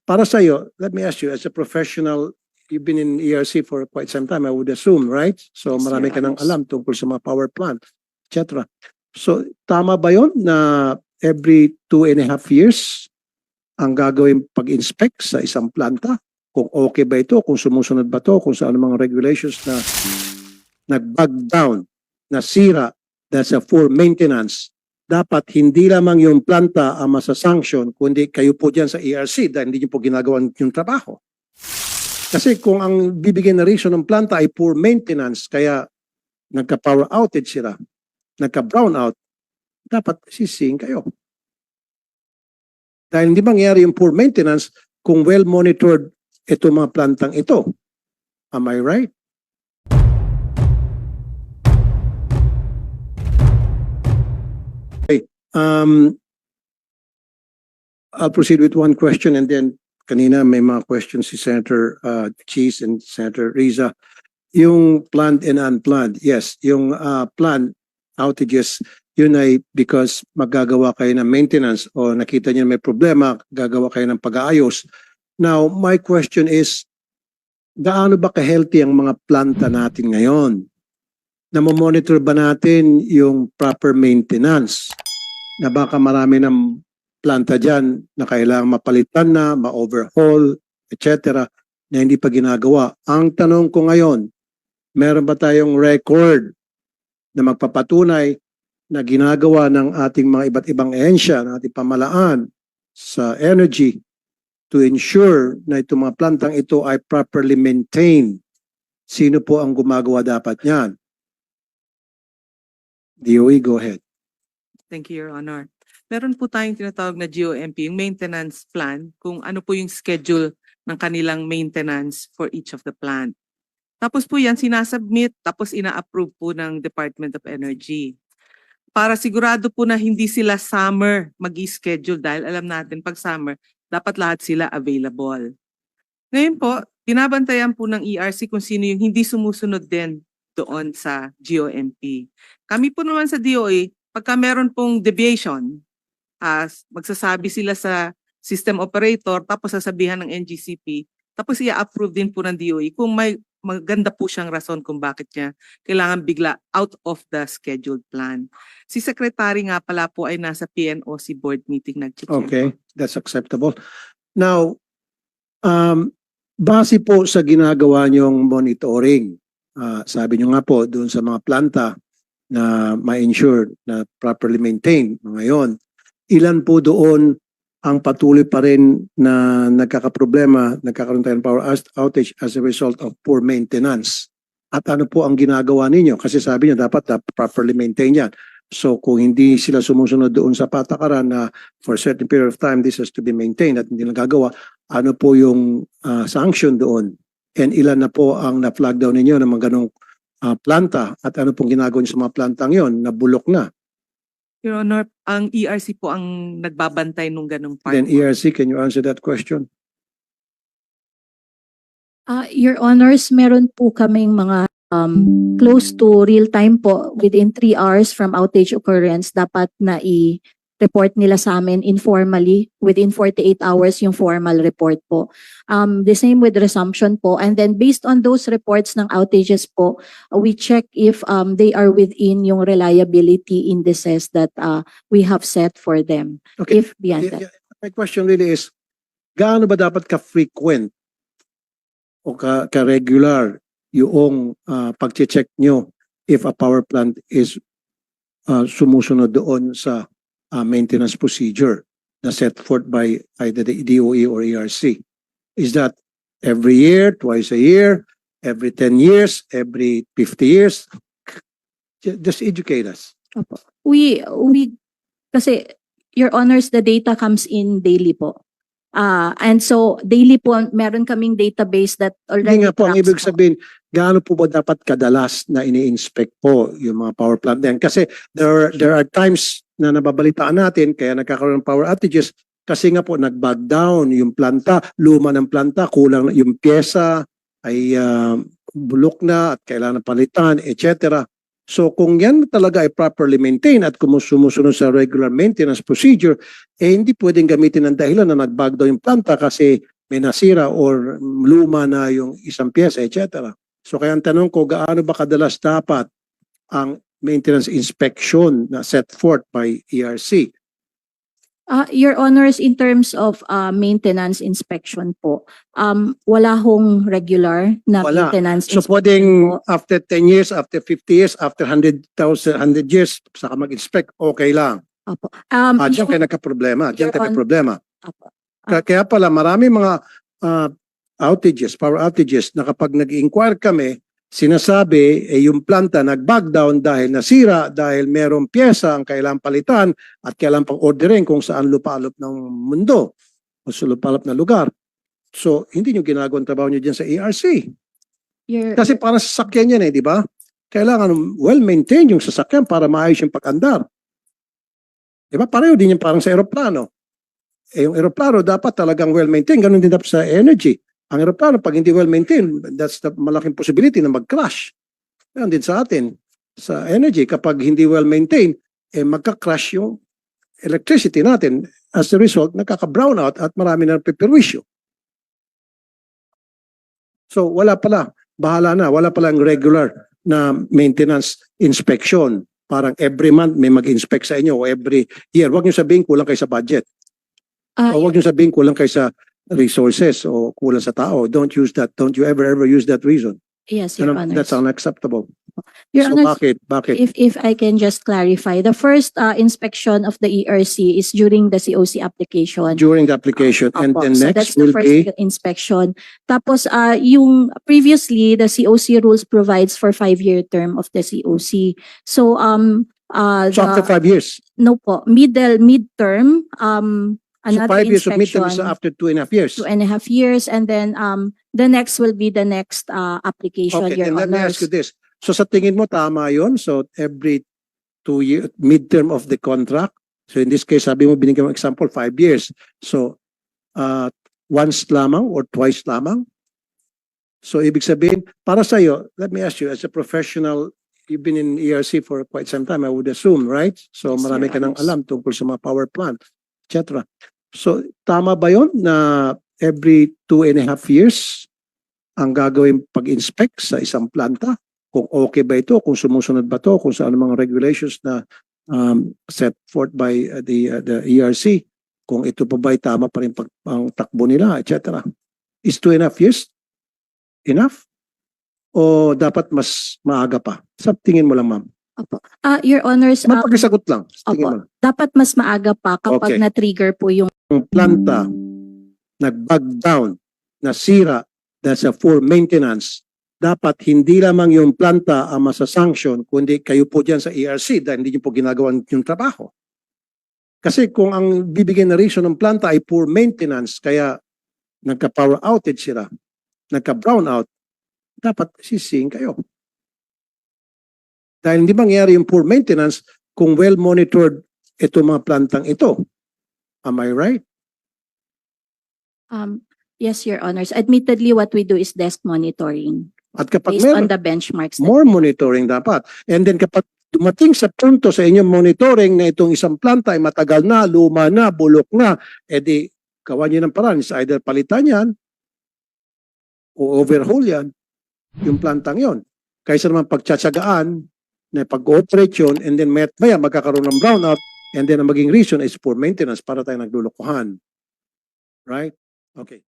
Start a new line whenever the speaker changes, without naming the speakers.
Para sa'yo, let me ask you, as a professional, you've been in ERC for quite some time, I would assume, right? So
Yes,
marami
Your
ka nang
Honors.
alam tungkol sa mga power plant, etc. So tama ba yun na every 2.5 years ang gagawin pag-inspect sa isang planta? Kung okay ba ito, kung sumusunod ba ito, kung sa anumang regulations na nag-bug down, nasira, that's a full maintenance. Dapat hindi lamang yung planta ang masasanction, kundi kayo po dyan sa ERC dahil hindi nyo po ginagawa yung trabaho. Kasi kung ang bibigyan na reason ng planta ay poor maintenance, kaya nagka-power outage sila, nagka-brownout, dapat sisihin kayo. Dahil hindi mangyari yung poor maintenance kung well-monitored itong mga plantang ito. Am I right? Okay. I'll proceed with one question and then kanina may mga questions si Senator Cheese and Senator Riza. Yung planned and unplanned, yes. Yung planned outages, yun ay because magagawa kayo ng maintenance o nakita niyo may problema, gagawa kayo ng pag-aayos. Now, my question is, gaano ba ka-healthy ang mga planta natin ngayon? Namomonitor ba natin yung proper maintenance? Na baka marami ng planta dyan na kailangang mapalitan na, ma-overhaul, etc. na hindi pa ginagawa. Ang tanong ko ngayon, meron ba tayong record na magpapatunay na ginagawa ng ating mga iba't ibang ehensya, ng ating pamalaan sa energy to ensure na itong mga plantang ito ay properly maintained? Sino po ang gumagawa dapat niyan? DOE, go ahead.
Thank you, Your Honor. Meron po tayong tinatawag na GOMP, yung maintenance plan, kung ano po yung schedule ng kanilang maintenance for each of the plant. Tapos po yan, sinasubmit, tapos ina-approve po ng Department of Energy. Para sigurado po na hindi sila summer mag-schedule dahil alam natin pag summer, dapat lahat sila available. Ngayon po, binabantayan po ng ERC kung sino yung hindi sumusunod din doon sa GOMP. Kami po naman sa DOE, pagka meron pong deviation, magsasabi sila sa system operator, tapos sasabihan ng NGCP, tapos i-approve din po ng DOE kung may maganda po siyang rason kung bakit niya kailangan bigla out of the scheduled plan. Si Secretary nga pala po ay nasa PNOC board meeting nag-check.
Okay, that's acceptable. Now, base po sa ginagawa niyong monitoring, sabi niyo nga po doon sa mga planta na ma-ensure na properly maintained ngayon, ilan po doon ang patuloy pa rin na nagkakaproblema, nagkakaroon tayo ng power outage as a result of poor maintenance? At ano po ang ginagawa ninyo? Kasi sabi niyo dapat properly maintain yan. So kung hindi sila sumusunod doon sa patakaran na for a certain period of time this has to be maintained at hindi nagagawa, ano po yung sanction doon? And ilan na po ang na-flag down ninyo ng mga ganong planta? At ano pong ginagawa niyo sa mga plantang yon na bulok na?
Your Honor, ang ERC po ang nagbabantay nung ganong part.
Then ERC, can you answer that question?
Your Honors, meron po kaming mga close to real time po within 3 hours from outage occurrence dapat na i-report nila sa amin informally within 48 hours yung formal report po. The same with resumption po, and then based on those reports ng outages po, we check if they are within yung reliability indices that we have set for them.
Okay.
If beyond that.
My question really is, gaano ba dapat ka-frequent o ka-regular yung pag-check nyo if a power plant is sumusunod doon sa maintenance procedure na set forth by either the DOE or ERC? Is that every year, twice a year, every 10 years, every 50 years? Just educate us.
Opo. We kasi Your Honors, the data comes in daily po. And so daily po meron kaming database that already
Hindi nga po, ang
tracks
ibig
po.
sabihin, gaano po ba dapat kadalas na ini-inspect po yung mga power plant na yan? Kasi there are times na nababalitaan natin, kaya nagkakaroon ng power outages, kasi nga po nag-bug down yung planta, luma ng planta, kulang yung pyesa, ay bulok na at kailangan palitan, etc. So kung yan talaga ay properly maintained at kung sumusunod sa regular maintenance procedure, hindi pwedeng gamitin ng dahilan na nag-bag daw yung planta kasi may nasira or luma na yung isang pyesa, etc. So kaya ang tanong ko, gaano ba kadalas dapat ang maintenance inspection na set forth by ERC?
Your Honors, in terms of maintenance inspection po, wala hong regular na
Wala.
maintenance
So
inspection
pwedeng
po.
after 10 years, after 50 years, after 100 years, saka mag-inspect, okay lang.
Opo.
Diyan kayo nagka-problema. Diyan
Your
kayo may
Hon-
problema.
Opo.
Kaya pala marami mga outages, power outages na kapag nag-inquire kami, sinasabi yung planta nag-bag down dahil nasira, dahil merong pyesa ang kailangang palitan at kailangang pang orderin kung saan lupalop ng mundo o sa lupalop na lugar. So, hindi nyo ginagawa ang trabaho nyo dyan sa ERC. Kasi parang sasakyan yan di ba? Kailangan well-maintained yung sasakyan para maayos yung pag-andar. Di ba? Pareho din yung parang sa aeroplano. Yung aeroplano dapat talagang well-maintained. Ganun din dapat sa energy. Ang aeroplano, pag hindi well-maintained, that's the malaking possibility na mag-crash. Ganun din sa atin. Sa energy, kapag hindi well-maintained, magka-crash yung electricity natin. As a result, nagkaka-brownout at marami na piperwisyo. So, wala pala. Bahala na. Wala palang regular na maintenance inspection. Parang every month may mag-inspect sa inyo o every year. Huwag nyo sabihin kulang kayo sa budget. O huwag nyo sabihin kulang kayo sa resources o kulang sa tao. Don't use that. Don't you ever use that reason.
Yes, Your Honors.
That's unacceptable.
Your
So
Honors,
bakit?
if I can just clarify, the first inspection of the ERC is during the COC application.
During the application. And
Opo.
then
So
next
that's the
will
first
be,
inspection. Tapos yung previously the COC rules provides for 5-year term of the COC. So
so after 5 years.
no po, midterm
So
another
5 years of midterm
inspection.
is after 2.5 years.
2.5 years, and then the next will be the next application,
Okay,
Your
then let me ask
Honors.
you this. So sa tingin mo tama yon? So every 2 year midterm of the contract. So in this case, sabi mo binigyan mo example 5 years. So once lamang or twice lamang? So ibig sabihin, para sa iyo, let me ask you as a professional, you've been in ERC for quite some time, I would assume, right? So
Yes,
marami
Your
ka nang
Honors.
alam tungkol sa mga power plant, etc. So tama ba yon na every 2.5 years ang gagawin pag-inspect sa isang planta? Kung okay ba ito, kung sumusunod ba ito, kung sa anumang regulations na set forth by the ERC, kung ito pa ba ay tama pa rin ang takbo nila, etc. Is 2.5 years enough? O dapat mas maaga pa? Sa tingin mo lang, ma'am.
Opo. Your Honors,
Magpakisagot lang. Sa tingin mo
opo,
lang.
dapat mas maaga pa kapag
Okay.
na-trigger po yung
Kung planta, nag-bug down, nasira, that's a full maintenance, dapat hindi lamang yung planta ang masasanction, kundi kayo po dyan sa ERC dahil hindi nyo po ginagawa yung trabaho. Kasi kung ang bibigyan na reason ng planta ay poor maintenance, kaya nagka-power outage sila, nagka-brownout, dapat sisihin kayo. Dahil hindi mangyari yung poor maintenance kung well-monitored itong mga plantang ito. Am I right?
yes, Your Honors. Admittedly, what we do is desk monitoring
At kapag
based on
meron,
the benchmarks. that
more
we have.
monitoring dapat. And then kapag dumating sa punto sa inyong monitoring na itong isang planta ay matagal na, luma na, bulok na, edi gawa nyo ng paraan. It's either palitan yan o overhaul yan, yung plantang yon. Kaysa naman pagtsatsagaan na pag-operate yun and then maya magkakaroon ng brownout and then ang maging reason is poor maintenance para tayo naglulukuhan. Right? Okay.